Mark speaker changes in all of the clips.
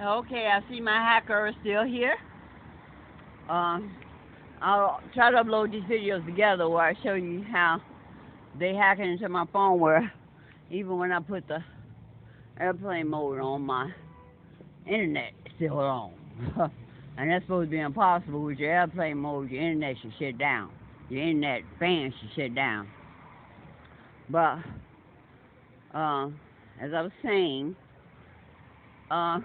Speaker 1: Okay, I see my hacker is still here. Um, I'll try to upload these videos together where I show you how they hacking into my phone where even when I put the airplane mode on, my internet is still on. And that's supposed to be impossible with your airplane mode. Your internet should shut down. Your internet fan should shut down. But uh, as I was saying, uh,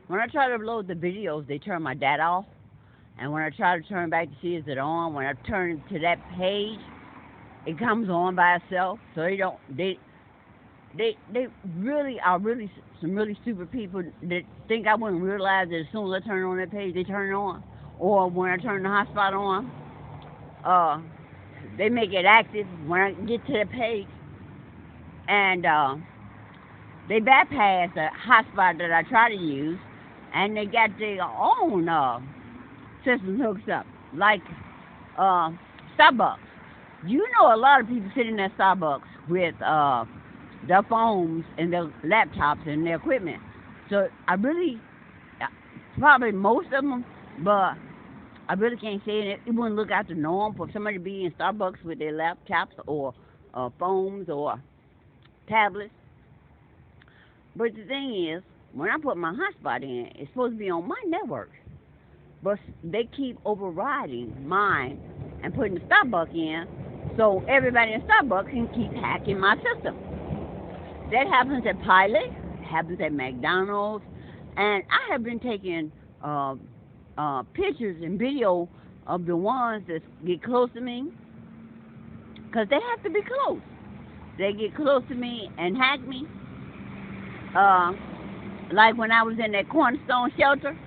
Speaker 1: when I try to upload the videos, they turn my data off. And when I try to turn back to see is it on, when I turn to that page, it comes on by itself. So they really are some really stupid people that think I wouldn't realize that as soon as I turn on that page, they turn it on. Or when I turn the hotspot on, uh, they make it active when I get to the page, and they bypass the hotspot that I try to use, and they got their own system hooks up, like Starbucks. You know, a lot of people sit in that Starbucks with their phones and their laptops and their equipment. So I really, probably most of them, but I really can't say it. It wouldn't look out the norm for somebody to be in Starbucks with their laptops or phones or tablets. But the thing is, when I put my hotspot in, it's supposed to be on my network. But they keep overriding mine and putting the Starbucks in so everybody in Starbucks can keep hacking my system. That happens at Pilot, happens at McDonald's, and I have been taking pictures and video of the ones that get close to me, because they have to be close. They get close to me and hack me. Like when I was in that Cornerstone shelter,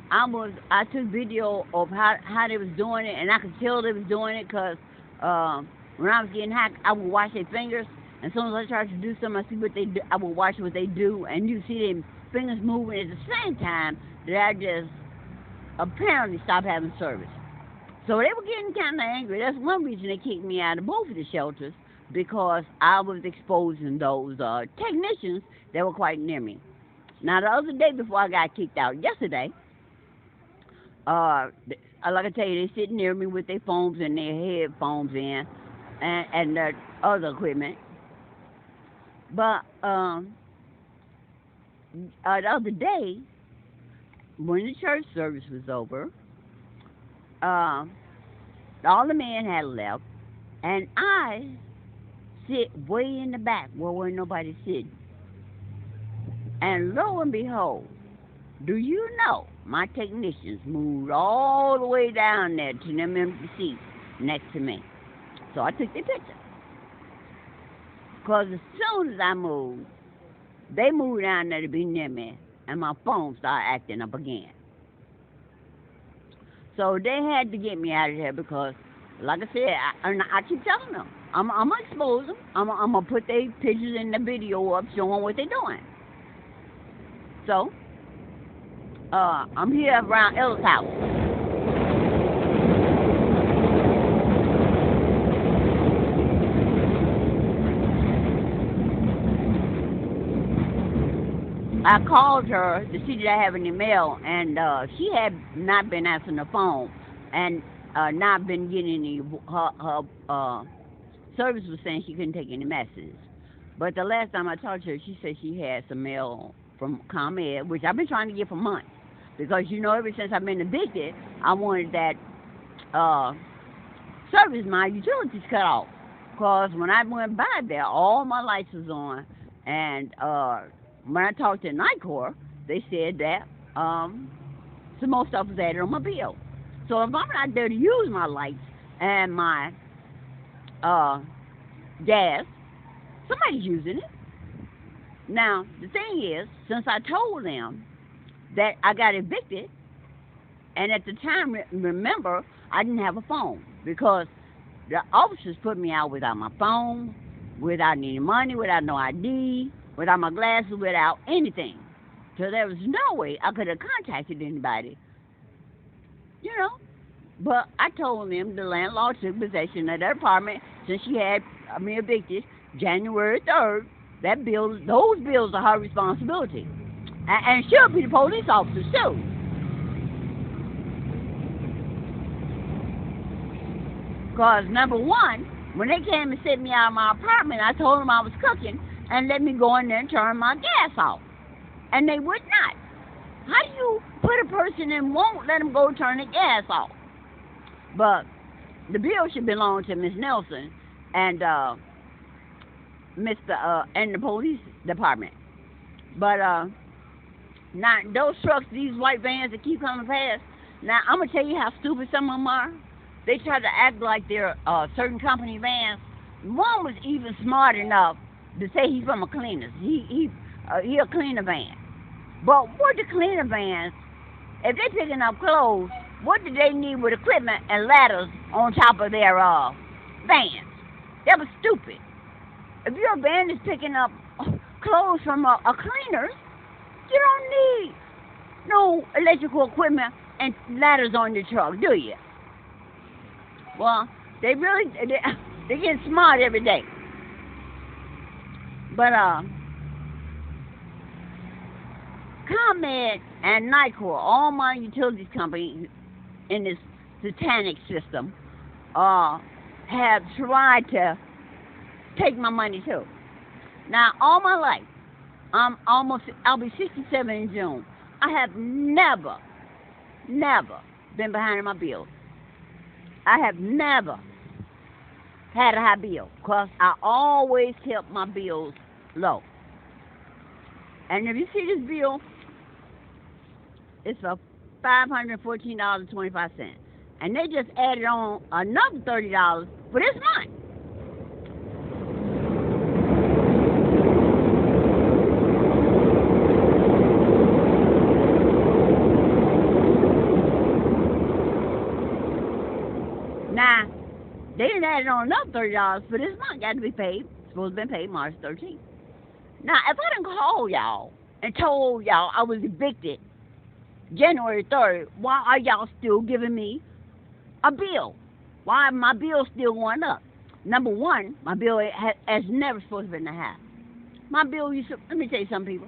Speaker 1: I took video of how they was doing it, and I could tell they was doing it because when I was getting hacked, I would watch their fingers. And as soon as I tried to do something, I see what they do. I would watch what they do, and you see their fingers moving at the same time that I just apparently stopped having service. So they were getting kind of angry. That's one reason they kicked me out of both of the shelters, because I was exposing those technicians that were quite near me. Now, the other day before I got kicked out, yesterday, like I tell you, they sitting near me with their phones and their headphones in, and their other equipment. But the other day, when the church service was over, all the men had left, and I sit way in the back where nobody sitting. And lo and behold, do you know my technicians moved all the way down there to them empty seats next to me. So I took their picture. Because as soon as I moved, they moved down there to be near me, and my phone started acting up again. So they had to get me out of there because, like I said, I keep telling them, I'm going to expose them. I'm going to put their pictures in the video up showing what they're doing. So, I'm here around Ellis House. I called her to see did I have any mail, and she had not been answering the phone and not been getting any. Her service was saying she couldn't take any messages. But the last time I talked to her, she said she had some mail from ComEd, which I've been trying to get for months. Because, you know, ever since I've been evicted, I wanted that service, my utilities cut off. Because when I went by there, all my lights was on. And when I talked to NICOR, they said that some more stuff was added on my bill. So if I'm not there to use my lights and my gas, somebody's using it. Now, the thing is, since I told them that I got evicted, and at the time, remember, I didn't have a phone because the officers put me out without my phone, without any money, without no ID, without my glasses, without anything. So there was no way I could have contacted anybody, you know. But I told them the landlord took possession of their apartment since she had me evicted January 3rd. Those bills are her responsibility. And she'll be the police officers too. Because number one, when they came and set me out of my apartment, I told them I was cooking and let me go in there and turn my gas off. And they would not. How do you put a person and won't let them go turn the gas off? But the bill should belong to Miss Nelson and and the police department. But now those trucks, these white vans that keep coming past. Now I'm gonna tell you how stupid some of them are. They try to act like they're certain company vans. One was even smart enough to say he's from a cleaners. He a cleaner van. But what the cleaner vans, if they picking up clothes, what do they need with equipment and ladders on top of their vans? That was stupid. If your van is picking up clothes from a cleaners, you don't need no electrical equipment and ladders on your truck, do you? Well, they're getting smart every day. But ComEd and NICOR, all my utilities companies in this satanic system, have tried to take my money too. Now, all my life, I'll be 67 in June. I have never been behind in my bills. I have never had a high bill because I always kept my bills low. And if you see this bill, it's for $514.25. And they just added on another $30 for this month. Now, they didn't add on another $30 for this month. Got to be paid. It's supposed to be paid March 13th. Now, if I didn't call y'all and told y'all I was evicted January 3rd, why are y'all still giving me a bill? Why my bill still going up? Number one, my bill has never supposed to be in the half. My bill used to, let me tell you something, people.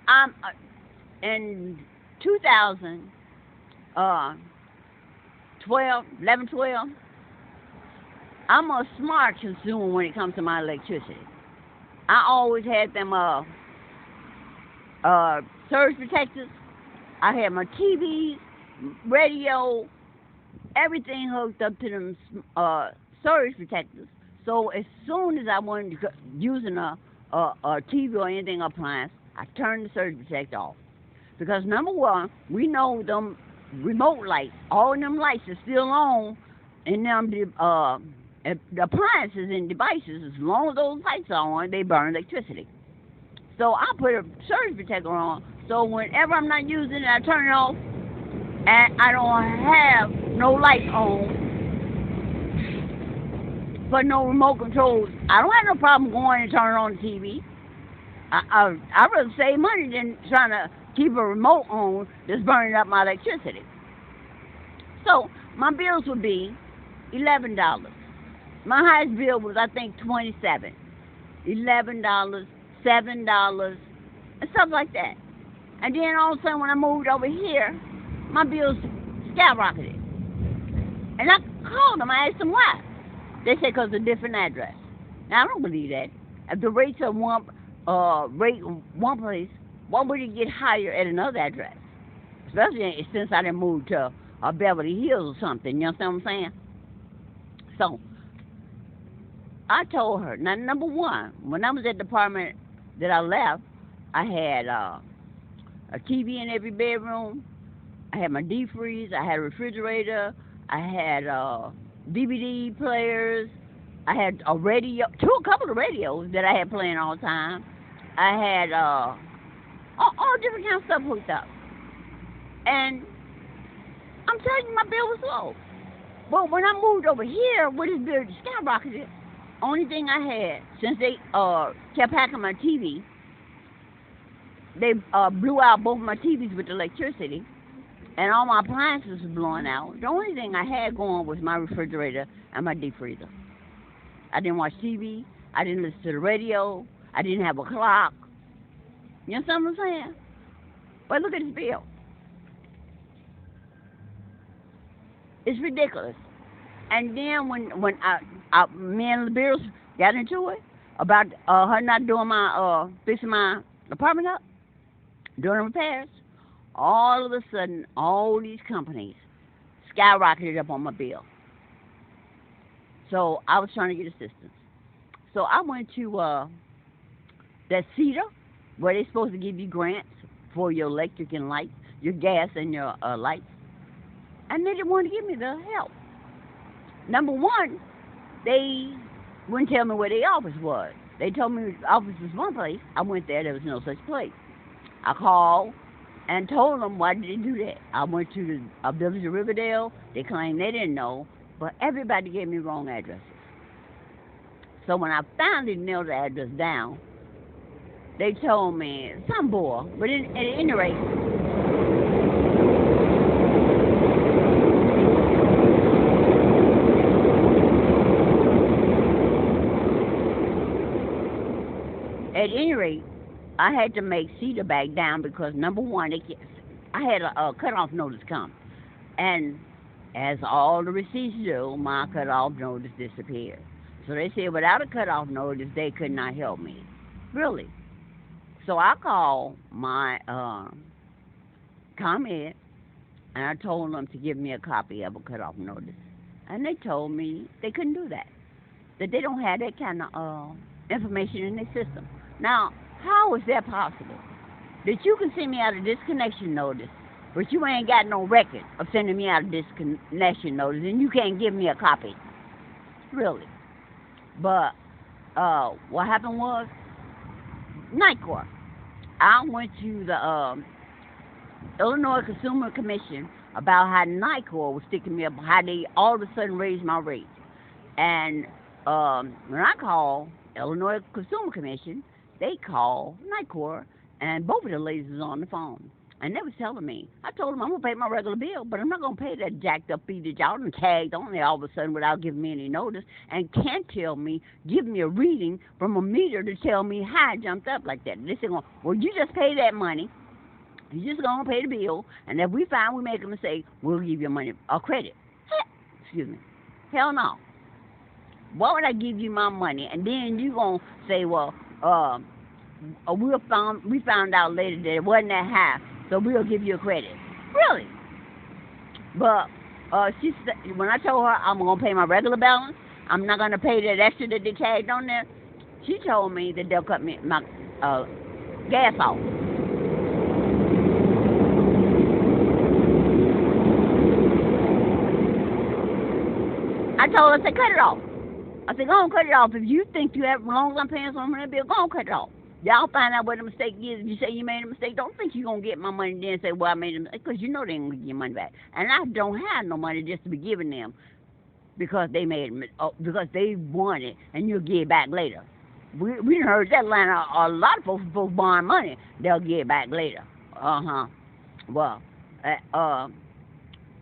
Speaker 1: I'm in 2012, I'm a smart consumer when it comes to my electricity. I always had them surge protectors. I had my TVs, radio, everything hooked up to them surge protectors. So as soon as I wanted to using a TV or anything appliance, I turned the surge protector off. Because number one, we know them remote lights, all of them lights are still on in them the appliances and devices. As long as those lights are on, they burn electricity. So I put a surge protector on, so whenever I'm not using it, I turn it off, and I don't have no lights on, but no remote controls. I don't have no problem going and turning on the TV. I'd rather save money than trying to keep a remote on that's burning up my electricity. So my bills would be $11. My highest bill was, I think, $27, $11, $7, and stuff like that. And then all of a sudden, when I moved over here, my bills skyrocketed. And I called them. I asked them why. They said because of a different address. Now I don't believe that. If the rates are one place, why would it get higher at another address? Especially since I didn't move to Beverly Hills or something. You understand what I'm saying? So I told her. Now, number one, when I was at the apartment that I left, I had a TV in every bedroom. I had my deep freeze. I had a refrigerator. I had DVD players. I had a radio, a couple of radios that I had playing all the time. I had all different kinds of stuff hooked up. And I'm telling you, my bill was low. But when I moved over here, with this bill skyrocketed, only thing I had, since they kept hacking my TV, they blew out both my TVs with electricity, and all my appliances were blowing out. The only thing I had going was my refrigerator and my deep freezer. I didn't watch TV. I didn't listen to the radio. I didn't have a clock. You understand what I'm saying? But look at this bill. It's ridiculous. And then when me and the bills got into it about her not doing my fixing my apartment up, doing repairs, all of a sudden all these companies skyrocketed up on my bill. So I was trying to get assistance. So I went to that CETA where they're supposed to give you grants for your electric and lights, your gas and your lights, and they didn't want to give me the help. Number one, they wouldn't tell me where their office was. They told me the office was one place. I went there. There was no such place. I called and told them why did they do that. I went to the Village of Riverdale. They claimed they didn't know, but everybody gave me wrong addresses. So when I finally nailed the address down, they told me some boy, but at any rate, I had to make CETA back down because number one, I had a cutoff notice come, and as all the receipts do, my cutoff notice disappeared. So they said without a cutoff notice, they could not help me. Really. So I called my ComEd, and I told them to give me a copy of a cutoff notice. And they told me they couldn't do that, that they don't have that kind of information in their system. Now, how is that possible? That you can send me out a disconnection notice, but you ain't got no record of sending me out a disconnection notice, and you can't give me a copy. Really. But what happened was, NICOR. I went to the Illinois Consumer Commission about how NICOR was sticking me up, how they all of a sudden raised my rates. And when I called Illinois Consumer Commission, they called NICOR, and both of the ladies was on the phone. And they was telling me, I told them I'm going to pay my regular bill, but I'm not going to pay that jacked up fee that y'all done tagged on there all of a sudden without giving me any notice, and can't tell me, give me a reading from a meter to tell me how I jumped up like that. They said, well, you just pay that money. You just going to pay the bill, and if we find we make a mistake, we'll give you money or credit. Excuse me. Hell no. Why would I give you my money, and then you going to say, well, we found out later that it wasn't that high, so we'll give you a credit. Really? But she said, when I told her I'm going to pay my regular balance, I'm not going to pay that extra that they tagged on there, she told me that they'll cut me my gas off. I told her, I said, cut it off. I said, go on, cut it off. If you think you have, as long as I'm paying some money bill, go on, cut it off. Y'all find out what the mistake is. If you say you made a mistake, don't think you're going to get my money then and say, well, I made a mistake, because you know they ain't going to give you money back. And I don't have no money just to be giving them because they because they want it, and you'll give it back later. We heard that line. A lot of folks borrowing money, they'll give it back later. Well,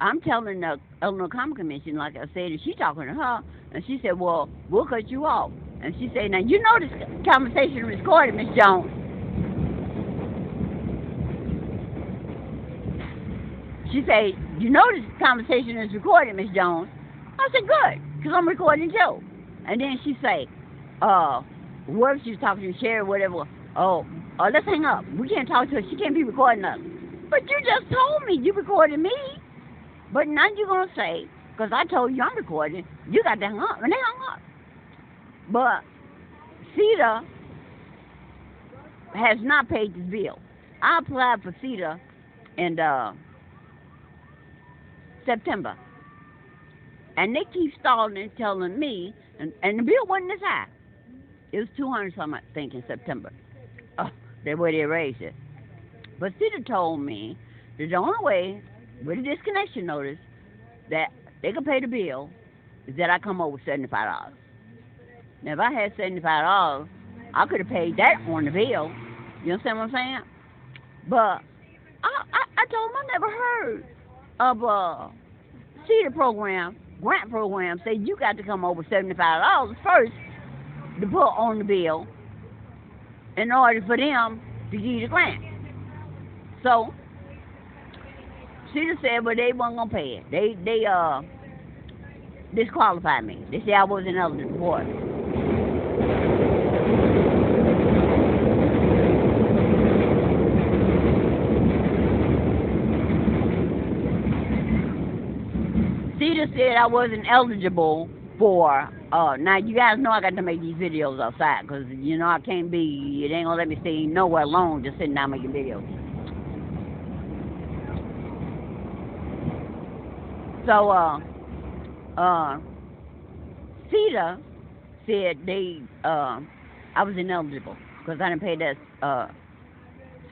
Speaker 1: I'm telling the Illinois Commerce Commission, like I said, and she talking to her, and she said, well, we'll cut you off. And she said, now, you know this conversation is recorded, Miss Jones. She said, you know this conversation is recorded, Miss Jones. I said, good, because I'm recording too. And then she said, whoever she was talking to, Sherry, whatever, let's hang up. We can't talk to her. She can't be recording us. But you just told me you recorded me. But now you're going to say, because I told you I'm recording, you got to hang up. And they hung up. But CETA has not paid this bill. I applied for CETA in September. And they keep stalling and telling me, and the bill wasn't this high. It was $200 something, I think, in September. That's where they raised it. But CETA told me that the only way, with a disconnection notice, that they could pay the bill is that I come over with $75. Now, if I had $75, I could have paid that on the bill. You understand what I'm saying? But I told them I never heard of a CETA program, grant program, say you got to come over $75 first to put on the bill in order for them to give you the grant. So she just said, well, they weren't gonna pay it. They disqualified me. They said I wasn't eligible for it. CETA said I wasn't eligible for, now you guys know I got to make these videos outside, because, you know, I can't be, it ain't gonna let me stay nowhere alone just sitting down making videos. So, CETA said I was ineligible, because I didn't pay that,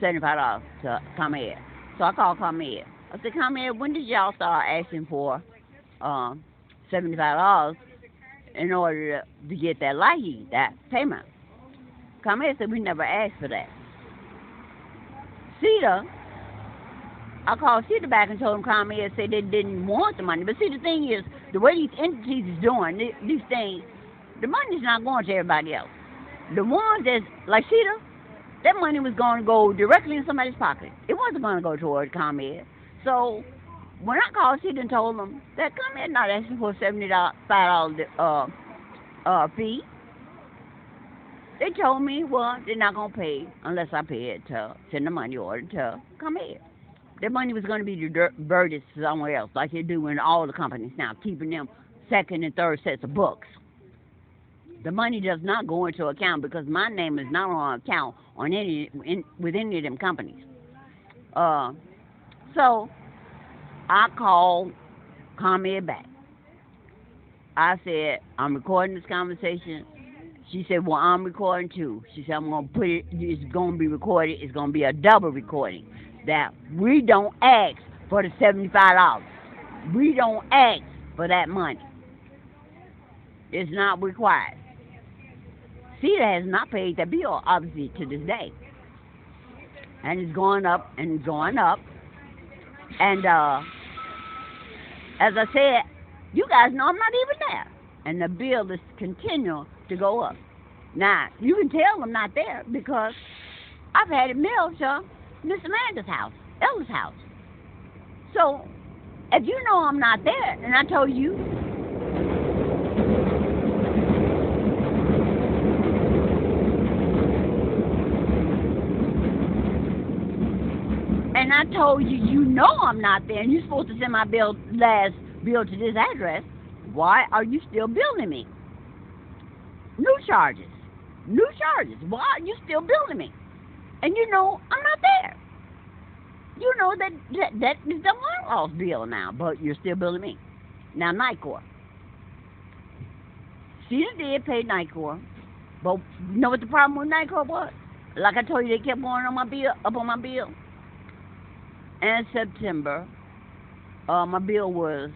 Speaker 1: $75 to ComEd. So I called ComEd. I said, ComEd, when did y'all start asking for $75 in order to get that LIHEAP, that payment? ComEd said we never asked for that. CETA, I called CETA back and told them ComEd said they didn't want the money. But see, the thing is, the way these entities is doing these things, the money's not going to everybody else. The ones that's like CETA, that money was going to go directly in somebody's pocket. It wasn't going to go toward ComEd. So when I called CETA and told them that ComEd not asking for a $75 fee, they told me, well, they're not going to pay unless I pay it to send the money order to ComEd. Their money was going to be diverted somewhere else, like they do in all the companies now, keeping them second and third sets of books. The money does not go into account because my name is not on account on with any of them companies. So I called ComEd back. I said, I'm recording this conversation. She said, well, I'm recording too. She said, I'm going to put it, it's going to be recorded. It's going to be a double recording. That we don't ask for the $75. We don't ask for that money. It's not required. CETA has not paid that bill, obviously, to this day. And it's going up and going up. And as I said, you guys know I'm not even there. And the bill is continuing to go up. Now, you can tell I'm not there because I've had it mailed to Miss Amanda's house, Ella's house. So, if you know I'm not there, and I told you, you know I'm not there, and you're supposed to send my last bill to this address, why are you still billing me? New charges. Why are you still billing me? And you know I'm not there. You know that is the landlord's bill now, but you're still billing me. Now, NICOR. CETA did pay NICOR, but you know what the problem with NICOR was? Like I told you, they kept going on my bill, up on my bill. In September, my bill was,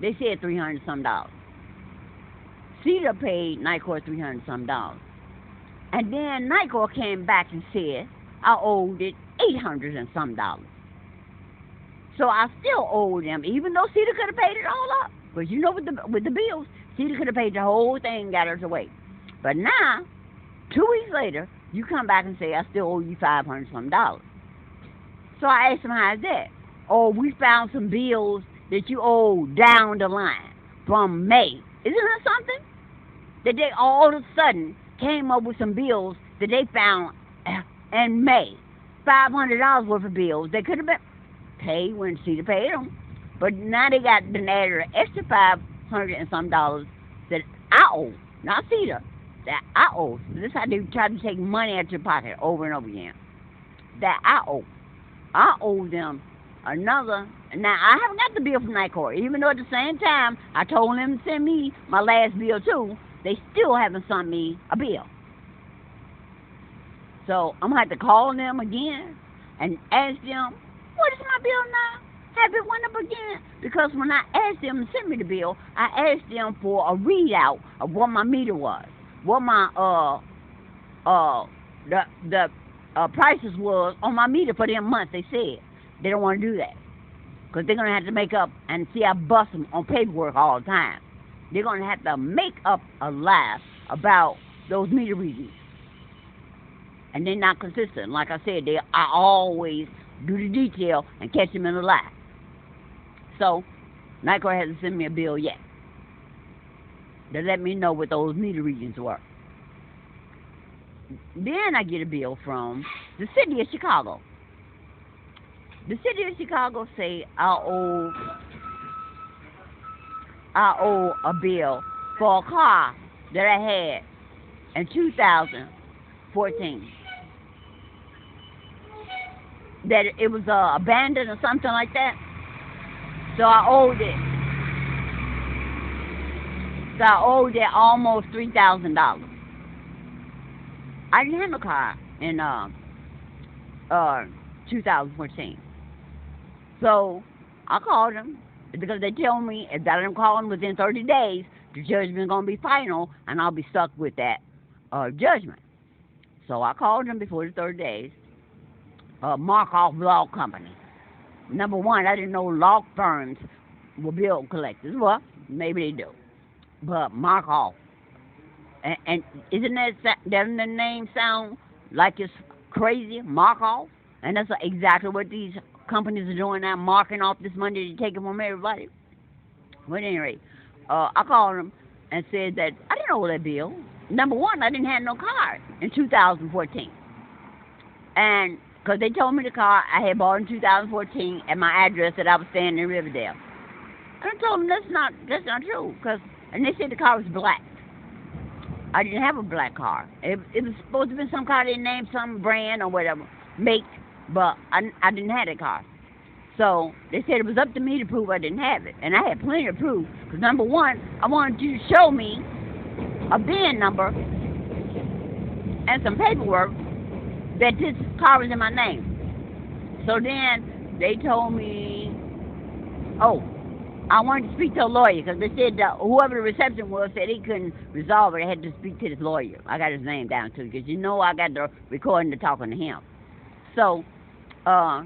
Speaker 1: they said $300 some. CETA paid NICOR $300 some. And then NICOR came back and said I owed it $800 and some. So I still owe them, even though CETA could have paid it all up. Because you know, with the bills, CETA could have paid the whole thing and got us away. But now, 2 weeks later, you come back and say I still owe you $500 some. So I asked them, how's that? Oh, we found some bills that you owe down the line from May. Isn't that something? That they all of a sudden came up with some bills that they found in May. $500 worth of bills. They could have been paid when CETA paid them. But now they got an added extra $500 and some that I owe. Not CETA. That I owe. This is how they try to take money out of your pocket over and over again. That I owe. I owe them another. Now, I haven't got the bill from NICOR, even though at the same time I told them to send me my last bill too. They still haven't sent me a bill. So I'm going to have to call them again and ask them, what is my bill now? Have it went up again? Because when I asked them to send me the bill, I asked them for a readout of what my meter was, what my prices was on my meter for them months. They said they don't want to do that because they're going to have to make up, and see, I bust them on paperwork all the time. They're going to have to make up a lie about those meter readings. and they're not consistent. Like I said, I always do the detail and catch them in a lie. So, Nycor hasn't sent me a bill yet. They let me know what those meter readings were. Then I get a bill from the city of Chicago. The city of Chicago say I owe a bill for a car that I had in 2014. That it was abandoned or something like that. So I owed it. So I owed it almost $3,000. I didn't have a car in 2014. So I called them because they tell me if I don't call them within 30 days, the judgment's going to be final and I'll be stuck with that judgment. So I called them before the 30 days. Markoff Law Company. Number one, I didn't know law firms were bill collectors. Well, maybe they do. But Markoff. And isn't doesn't the name sound like it's crazy? Markoff? And that's exactly what these companies are doing now, marking off this money to take it from everybody. But at any rate, I called them and said that I didn't owe that bill. Number one, I didn't have no car in 2014. And because they told me the car I had bought in 2014 at my address that I was staying in Riverdale. And I told them that's not true. And they said the car was black. I didn't have a black car. It was supposed to be some car they named some brand or whatever, make, but I didn't have that car. So they said it was up to me to prove I didn't have it. And I had plenty of proof. Because number one, I wanted you to show me a VIN number and some paperwork that this car was in my name. So then they told me, I wanted to speak to a lawyer because they said whoever the reception was said he couldn't resolve it. I had to speak to this lawyer. I got his name down too because I got the recording to talking to him. So I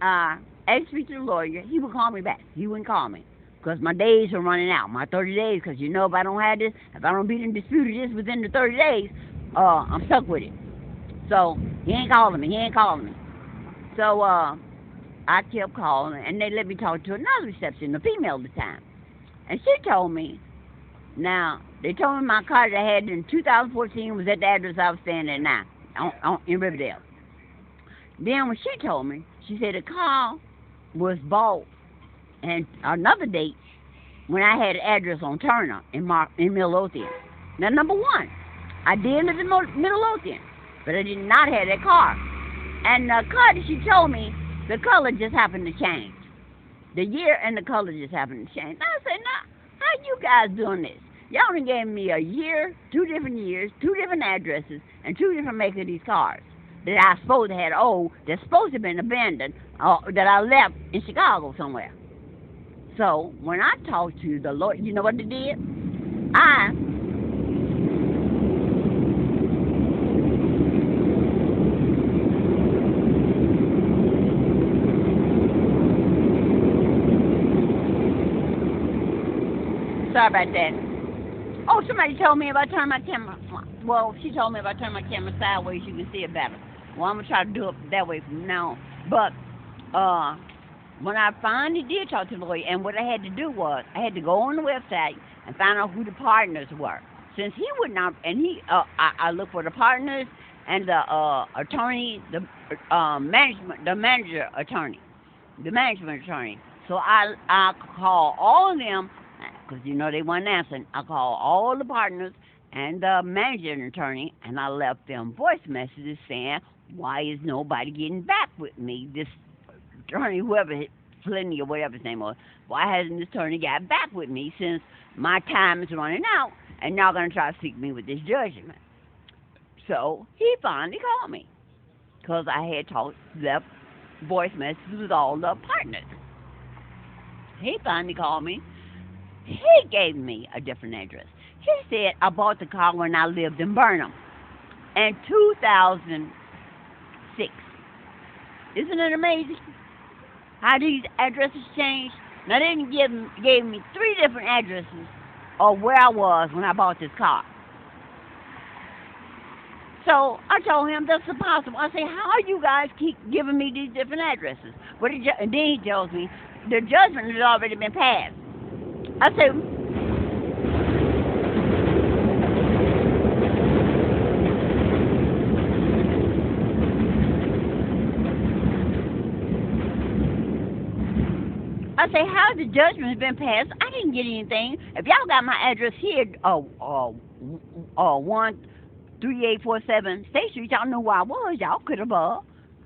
Speaker 1: asked to speak to the lawyer. He would call me back. He wouldn't call me because my days were running out, my 30 days. Because if I don't have this, if I don't beat and dispute this within the 30 days, I'm stuck with it. So he ain't calling me. So I kept calling, and they let me talk to another reception, a female at the time. And she told me, they told me my car that I had in 2014 was at the address I was staying at now, in Riverdale. Then when she told me, she said the car was bought and another date when I had an address on Turner in Midlothian. Now, number one, I did live in Midlothian, but I did not have that car. And the car that she told me, the color just happened to change. The year and the color just happened to change. I said, how you guys doing this? Y'all done gave me a year, 2 different years, 2 different addresses, and 2 different makes of these cars that I supposed to have that's supposed to have been abandoned, that I left in Chicago somewhere. So when I talked to the lawyer, you know what they did? Sorry about that. Somebody told me about turning my camera. Well, she told me about turning my camera sideways. You can see it better. Well, I'm going to try to do it that way from now on. But when I finally did talk to the lawyer, and what I had to do was I had to go on the website and find out who the partners were. Since he would not, and I looked for the partners and the attorney, the management attorney. So I called all of them, because they weren't answering. I called all the partners and the managing attorney, and I left them voice messages saying, why is nobody getting back with me? This attorney, whoever, Flinty or whatever his name was, why hasn't this attorney got back with me since my time is running out and y'all going to try to seek me with this judgment? So he finally called me because I had left voice messages with all the partners. He finally called me. He gave me a different address. He said I bought the car when I lived in Burnham in 2006. Isn't it amazing how these addresses changed? Now, they gave me 3 different addresses of where I was when I bought this car. So I told him that's impossible. I say, how you guys keep giving me these different addresses? And then he tells me the judgment has already been passed. I say, how the judgment has been passed? I didn't get anything. If y'all got my address here, 13847 State Street, y'all know where I was. Y'all could have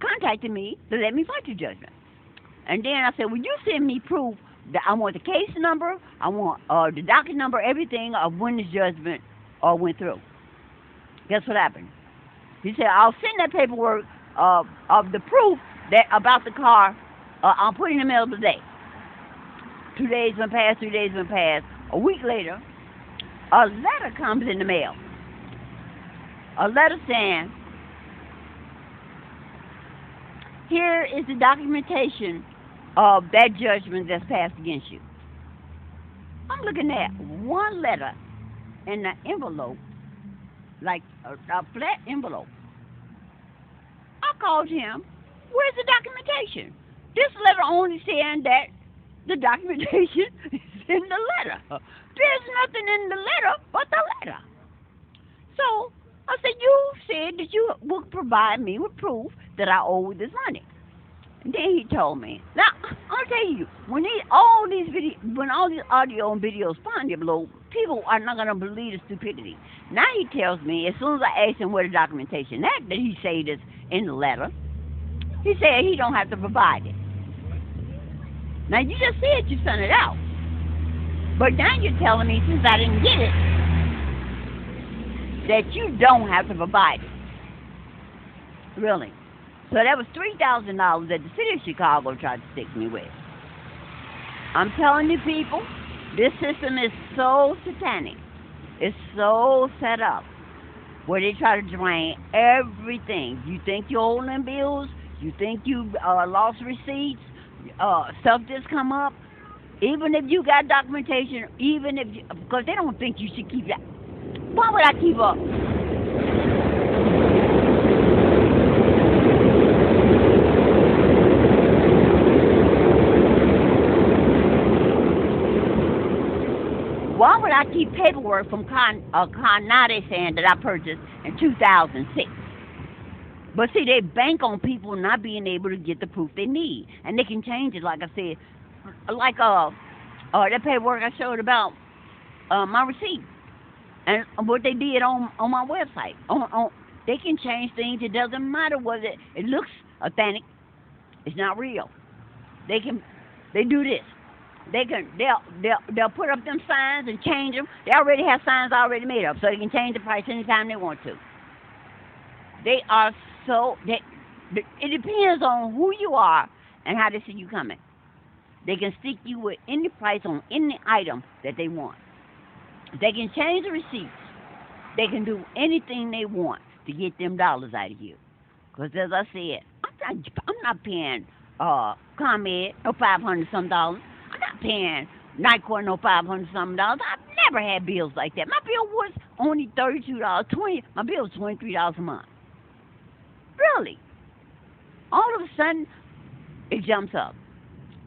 Speaker 1: contacted me to let me fight the judgment. And then I said, well, you send me proof that I want the case number, I want the docket number, everything of when this judgment went through. Guess what happened? He said, I'll send that paperwork of the proof that about the car. I'll put in the mail today. 2 days went past, 3 days went past. A week later, a letter comes in the mail. A letter saying, here is the documentation of that judgment that's passed against you. I'm looking at one letter in the envelope, like a flat envelope. I called him. Where's the documentation? This letter only saying that the documentation is in the letter. There's nothing in the letter but the letter. So I said, you said that you would provide me with proof that I owe this money. And then he told me, now I'll tell you, when all these audio and videos find you below, people are not gonna believe the stupidity. Now he tells me, as soon as I ask him where the documentation that he said is in the letter, he said he don't have to provide it. Now, you just said you sent it out. But now you're telling me, since I didn't get it, that you don't have to provide it. Really. So that was $3,000 that the city of Chicago tried to stick me with. I'm telling you people, this system is so satanic. It's so set up where they try to drain everything. You think you owe them bills? You think you lost receipts? Stuff just come up, even if you got documentation, because they don't think you should keep that. Why would I keep up? Why would I keep paperwork from Carnati saying that I purchased in 2006? But see, they bank on people not being able to get the proof they need. And they can change it, like I said. Like that paperwork I showed about my receipt. And what they did on my website. They can change things. It doesn't matter whether it looks authentic. It's not real. They do this. They'll put up them signs and change them. They already have signs already made up, so they can change the price anytime they want to. They are it depends on who you are and how they see you coming. They can stick you with any price on any item that they want. They can change the receipts. They can do anything they want to get them dollars out of you. Because as I said, I'm not paying ComEd no $500 some dollars. I'm not paying NICOR no $500 some dollars. I've never had bills like that. My bill was only $32, my bill was $23 a month. Really. All of a sudden, it jumps up.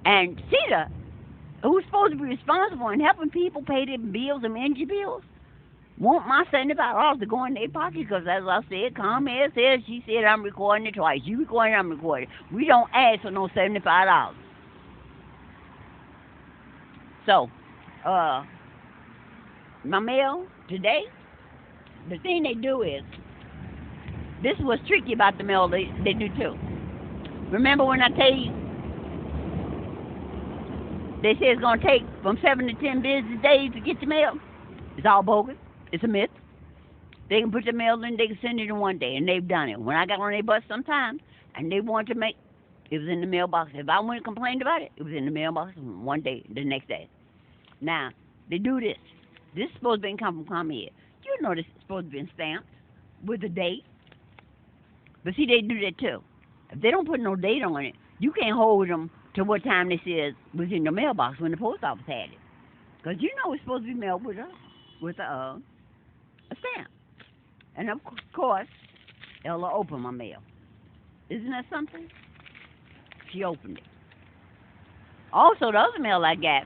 Speaker 1: And CETA, who's supposed to be responsible in helping people pay their bills and energy bills, want my $75 to go in their pocket because, as I said, ComEd said, she said, I'm recording it twice. You recording, I'm recording. We don't ask for no $75. So, my mail today, the thing they do is, this was tricky about the mail they do too. Remember when I tell you, they say it's going to take from 7 to 10 business days to get your mail? It's all bogus. It's a myth. They can put the mail in, they can send it in one day, and they've done it. When I got on their bus sometimes, and they wanted to it was in the mailbox. If I went and complained about it, it was in the mailbox one day, the next day. Now, they do this. This is supposed to be come from ComEd. You know this is supposed to be stamped with a date. But see, they do that too. If they don't put no date on it, you can't hold them to what time they said was in the mailbox when the post office had it. Because you know it's supposed to be mailed with a stamp. And of course, Ella opened my mail. Isn't that something? She opened it. Also, the other mail I got,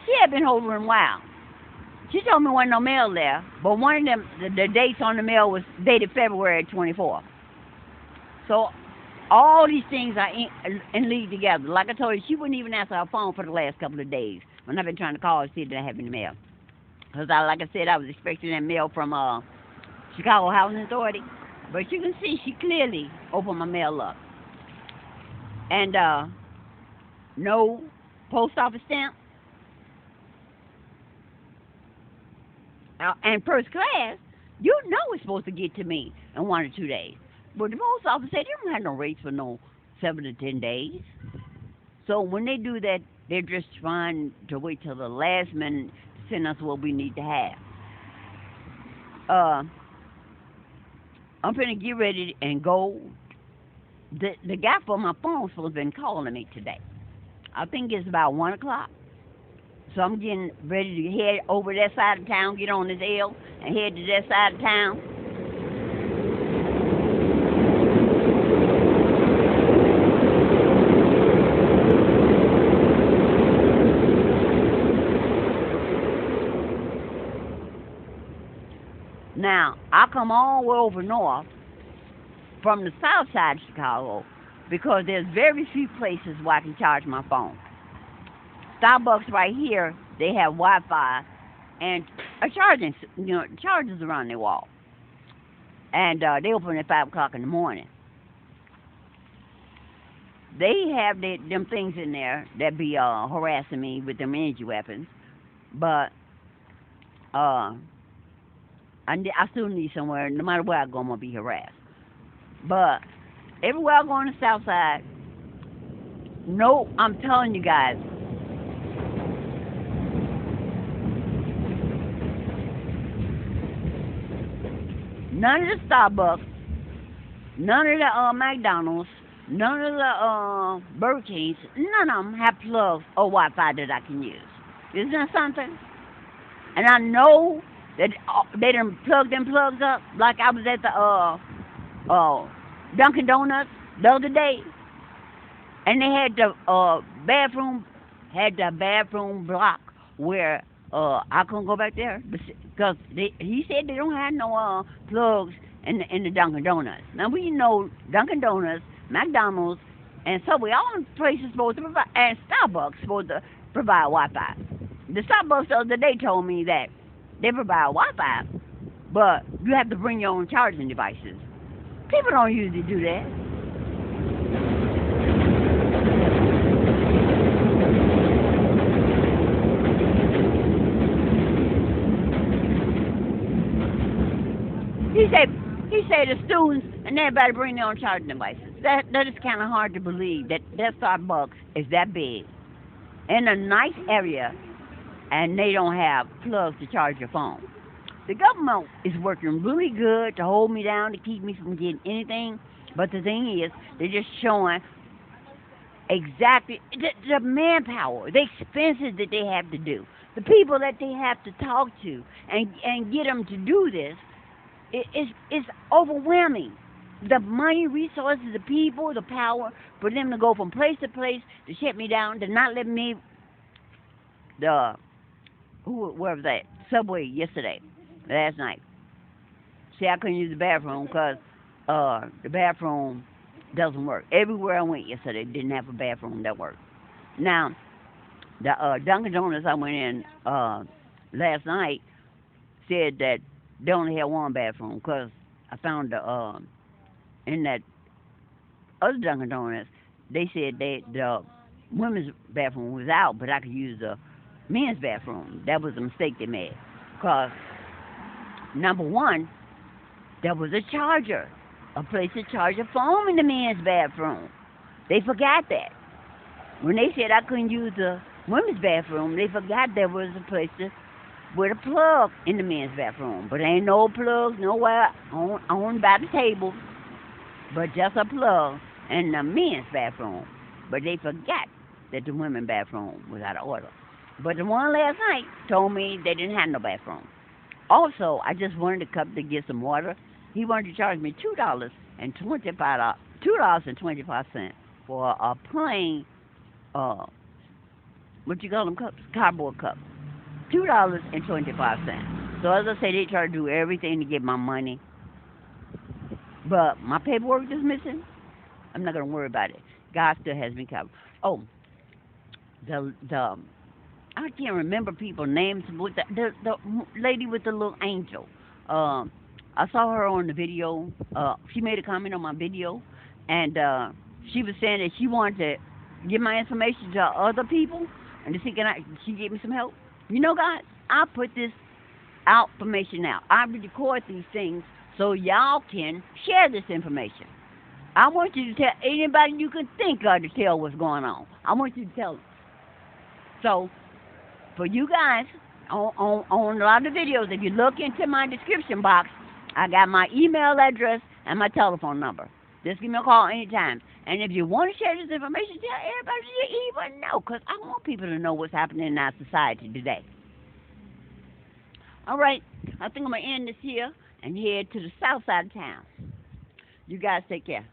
Speaker 1: she had been holding a while. She told me there wasn't no mail there, but one of them, the dates on the mail was dated February 24th. So all these things are in league together. Like I told you, she wouldn't even answer her phone for the last couple of days when I've been trying to call her to see that I have any mail. Because, like I said, I was expecting that mail from Chicago Housing Authority. But you can see she clearly opened my mail up. And no post office stamp. And first class, you know it's supposed to get to me in 1 or 2 days. But the post office said they don't have no rates for no 7 to 10 days. So when they do that, they're just trying to wait till the last minute to send us what we need to have. I'm finna get ready and go. The guy for my phone has been calling me today. I think it's about 1 o'clock. So I'm getting ready to head over that side of town, get on this L, and head to that side of town. Now, I come all the way over north from the south side of Chicago because there's very few places where I can charge my phone. Starbucks right here, they have Wi-Fi and a charging, chargers around their wall. And they open at 5 o'clock in the morning. They have them things in there that be harassing me with them energy weapons. But I still need somewhere, no matter where I go, I'm going to be harassed. But everywhere I go on the south side, no, I'm telling you guys, none of the Starbucks, none of the McDonald's, none of the Burger Kings, none of them have plugs or Wi-Fi that I can use. Isn't that something? And I know that they done plugged them plugs up. Like I was at the Dunkin' Donuts the other day, and they had the bathroom block where I couldn't go back there because he said they don't have no plugs in the Dunkin' Donuts. Now we know Dunkin' Donuts, McDonald's, and Subway, all places supposed to provide, and Starbucks supposed to provide Wi-Fi. The Starbucks the other day told me that they provide Wi-Fi, but you have to bring your own charging devices. People don't usually do that. He said the students and everybody bring their own charging devices. That is kind of hard to believe that Starbucks is that big in a nice area and they don't have plugs to charge your phone. The government is working really good to hold me down, to keep me from getting anything. But the thing is, they're just showing exactly the manpower, the expenses that they have to do, the people that they have to talk to, and get them to do this. It's overwhelming. The money, resources, the people, the power for them to go from place to place to shut me down, to not let me. Where was that? Subway yesterday. Last night. See, I couldn't use the bathroom because the bathroom doesn't work. Everywhere I went yesterday didn't have a bathroom that worked. Now, the Dunkin' Donuts I went in last night said that they only had one bathroom because I found in that other Dunkin' Donuts, they said the women's bathroom was out, but I could use the men's bathroom. That was a mistake they made because number one, there was a charger, a place to charge a phone in the men's bathroom. They forgot that. When they said I couldn't use the women's bathroom, they forgot there was a place with a plug in the men's bathroom. But ain't no plugs nowhere on by the table, but just a plug in the men's bathroom. But they forgot that the women's bathroom was out of order. But the one last night told me they didn't have no bathroom. Also, I just wanted to come to get some water. He wanted to charge me $2 and $2.25 for a plain what you call them cups? Cardboard cup. $2.25. So as I say, they try to do everything to get my money, but my paperwork is missing. I'm not gonna worry about it. God still has me covered. Oh, the I can't remember people's names. With the lady with the little angel. I saw her on the video. She made a comment on my video, and she was saying that she wanted to give my information to other people, and to see she gave me some help. You know, guys, I put this information out. I record these things so y'all can share this information. I want you to tell anybody you can think of to tell what's going on. I want you to tell them. So, for you guys, on a lot of videos, if you look into my description box, I got my email address and my telephone number. Just give me a call anytime. And if you want to share this information, tell everybody you even know, because I want people to know what's happening in our society today. All right, I think I'm going to end this here and head to the south side of town. You guys take care.